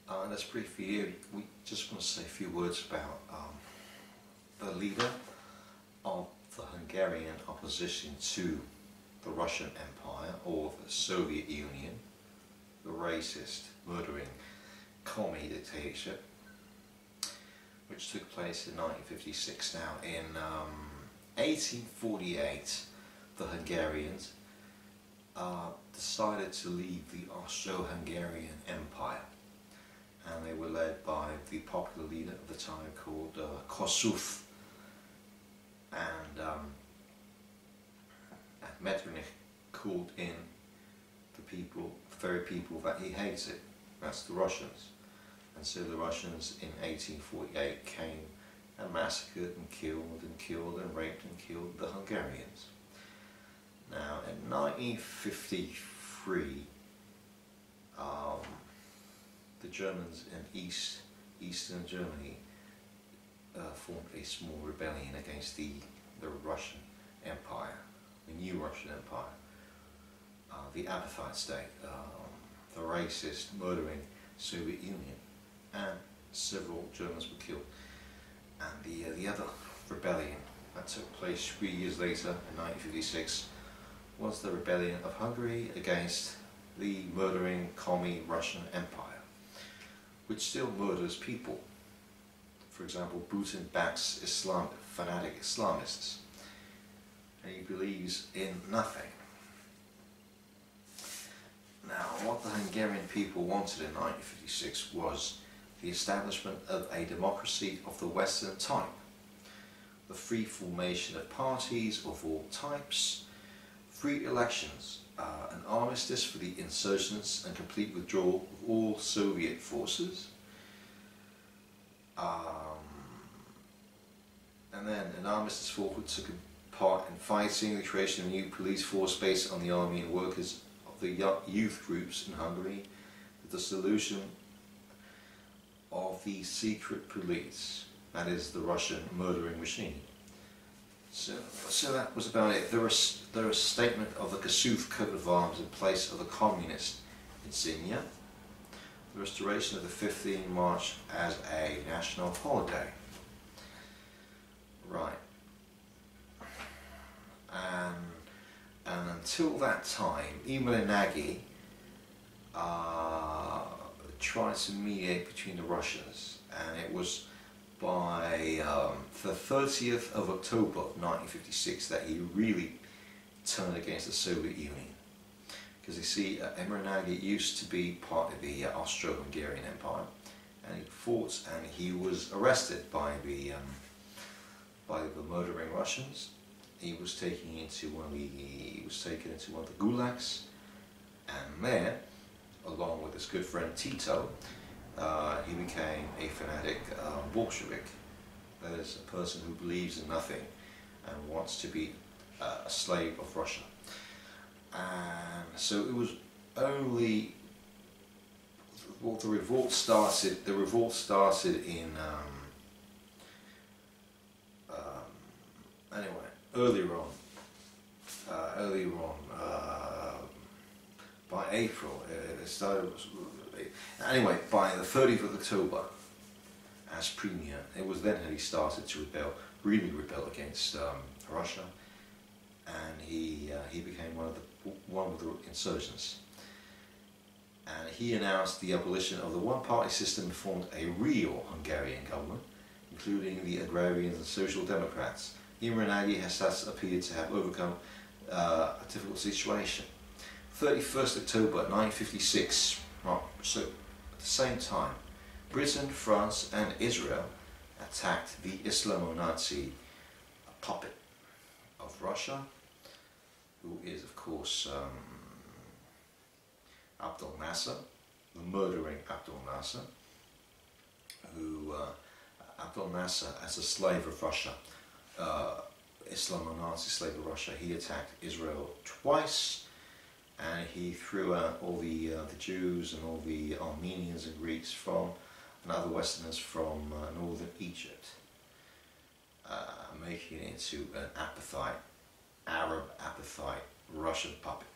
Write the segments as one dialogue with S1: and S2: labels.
S1: That's pretty for you. We just want to say a few words about the leader of the Hungarian opposition to the Russian Empire or the Soviet Union, the racist, murdering commie dictatorship, which took place in 1956. Now, in 1848, the Hungarians decided to leave the Austro-Hungarian Empire, and they were led by the popular leader of the time called Kossuth, and Metternich called in the people, the very people that he hated, that's the Russians. And so the Russians in 1848 came and massacred and killed and raped and killed the Hungarians. Now in 1953, the Germans in Eastern Germany formed a small rebellion against the Russian Empire, the new Russian Empire, the apartheid state, the racist, murdering Soviet Union, and several Germans were killed. And the other rebellion that took place 3 years later in 1956 was the rebellion of Hungary against the murdering commie Russian Empire, which still murders people. For example, Putin backs fanatic Islamists, and he believes in nothing. Now, what the Hungarian people wanted in 1956 was the establishment of a democracy of the Western type, the free formation of parties of all types, free elections, an armistice for the insurgents and complete withdrawal of all Soviet forces, and then an armistice force which took part in fighting the creation of a new police force based on the army and workers of the youth groups in Hungary, the dissolution of the secret police, that is the Russian murdering machine. So that was about it. There was a statement of the Kossuth coat of arms in place of the communist insignia, the restoration of the 15th March as a national holiday. Right. And until that time, Imre Nagy tried to mediate between the Russians, and it was by the 30th of October 1956 that he really turned against the Soviet Union. Because you see, Imre Nagy used to be part of the Austro-Hungarian Empire, and he fought and he was arrested by the murdering Russians. He was taken into one of the gulags, and there, along with his good friend Tito, he became a fanatic Bolshevik, that is, a person who believes in nothing and wants to be a slave of Russia. And so it was only, well, the revolt started in anyway, earlier on, by April, it started. Anyway, by the 30th of October, as premier, it was then that he started to really rebel against Russia, and he became one of the insurgents. And he announced the abolition of the one-party system and formed a real Hungarian government, including the agrarians and social democrats. Imre Nagy has thus appeared to have overcome a difficult situation. 31st October 1956, so at the same time, Britain, France and Israel attacked the Islamo-Nazi puppet of Russia, who is of course Abdel Nasser, the murdering Abdel Nasser, who Abdel Nasser, as a slave of Russia, Islamo-Nazi slave of Russia, he attacked Israel twice, and he threw out all the Jews and all the Armenians and Greeks from, and other Westerners from northern Egypt, making it into an Arab appetite Russian puppet.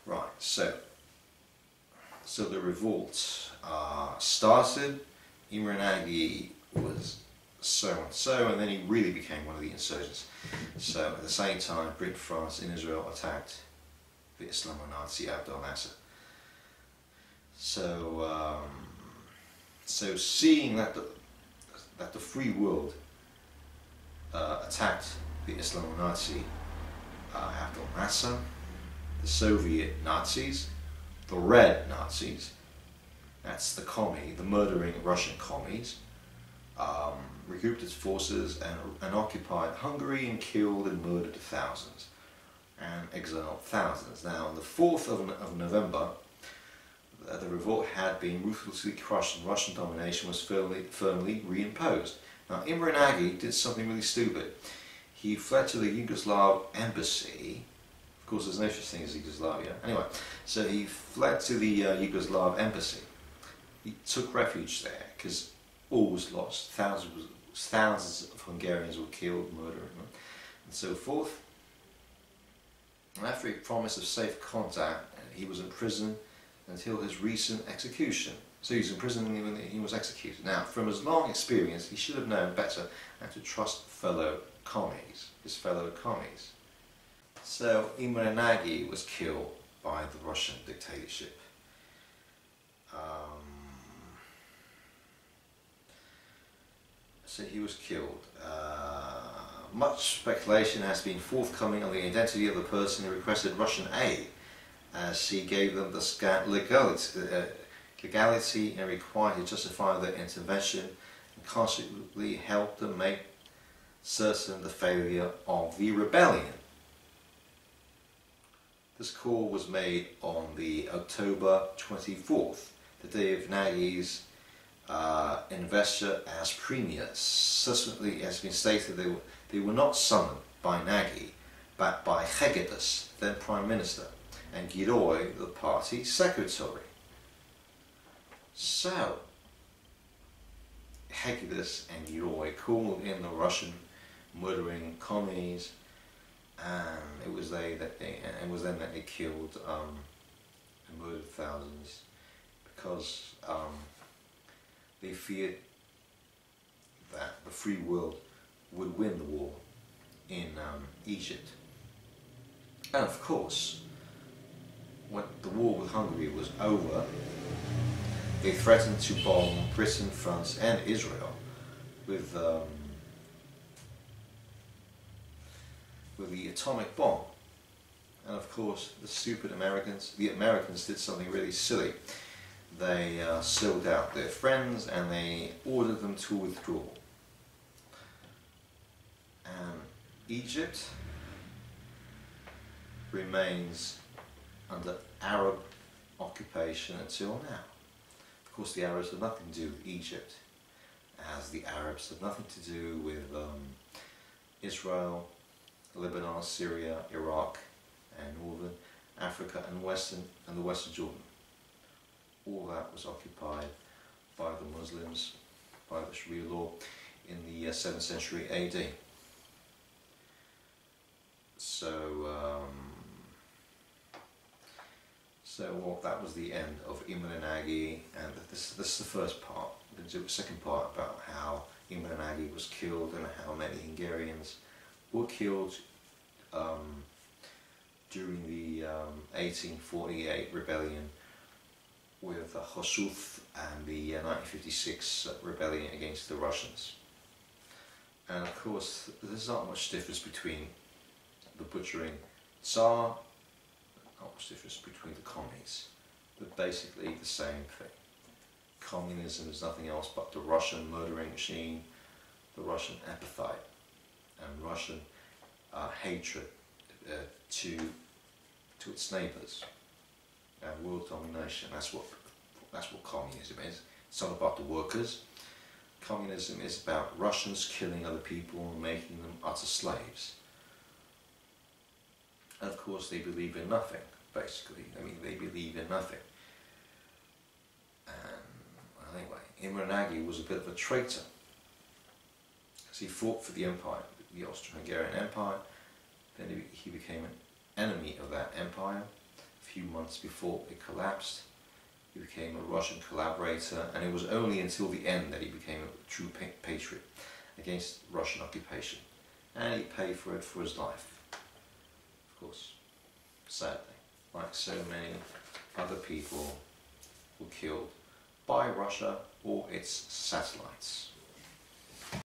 S1: Right, so the revolt started, Imre Nagy was so and so, and then he really became one of the insurgents. So at the same time, Britain, France and Israel attacked the Islamo-nazi Abdel Nasser. So, so seeing that the free world attacked the Islamo-nazi Abdel Nasser, the Soviet Nazis, the Red Nazis, that's the commie, the murdering Russian commies, regrouped its forces and occupied Hungary and killed and murdered thousands and exiled thousands. Now on the 4th of November, the revolt had been ruthlessly crushed and Russian domination was firmly reimposed. Now Imre Nagy did something really stupid. He fled to the Yugoslav embassy. Of course there's no such thing as Yugoslavia. Anyway, so he fled to the Yugoslav embassy. He took refuge there because all was lost. Thousands of Hungarians were killed, murdered, and so forth. And after a promise of safe contact, he was in prison until his recent execution. So he was in prison when he was executed. Now, from his long experience, he should have known better than to trust fellow commies, his fellow commies. So Imre Nagy was killed by the Russian dictatorship. So he was killed. Much speculation has been forthcoming on the identity of the person who requested Russian aid, as he gave them the legality and required to justify their intervention and consequently helped them make certain the failure of the rebellion. This call was made on the October 24th, the day of Nagy's investiture as premier. Subsequently, it has been stated they were not summoned by Nagy, but by Hegedus, then Prime Minister, and Giroy, the party secretary. So, Hegedus and Giroy called in the Russian murdering commies, and it was then that they killed and murdered thousands because they feared that the free world would win the war in Egypt. And of course, when the war with Hungary was over, they threatened to bomb Britain, France and Israel with the atomic bomb. And of course, the Americans did something really silly. They sold out their friends and they ordered them to withdraw. And Egypt remains under Arab occupation until now. Of course, the Arabs have nothing to do with Egypt, as the Arabs have nothing to do with Israel, Lebanon, Syria, Iraq, and Northern Africa and the Western Jordan. All that was occupied by the Muslims, by the Sharia law, in the 7th century AD. So that was the end of Imre Nagy, and this is the first part. We're going to do a second part about how Imre Nagy was killed and how many Hungarians were killed during the 1848 rebellion with Kossuth and the 1956 rebellion against the Russians. And of course, there's not much difference between the butchering Tsar, not much difference between the commies. They're basically the same thing. Communism is nothing else but the Russian murdering machine, the Russian appetite, and Russian hatred to its neighbours, and world domination. That's what communism is. It's not about the workers. Communism is about Russians killing other people and making them utter slaves. And of course they believe in nothing, basically. I mean, they believe in nothing. And anyway, Imre Nagy was a bit of a traitor, because he fought for the empire, the Austro-Hungarian Empire. Then he became an enemy of that empire a few months before it collapsed. he became a Russian collaborator, and it was only until the end that he became a true patriot against Russian occupation. And he paid for it for his life, of course, sadly, like so many other people were killed by Russia or its satellites.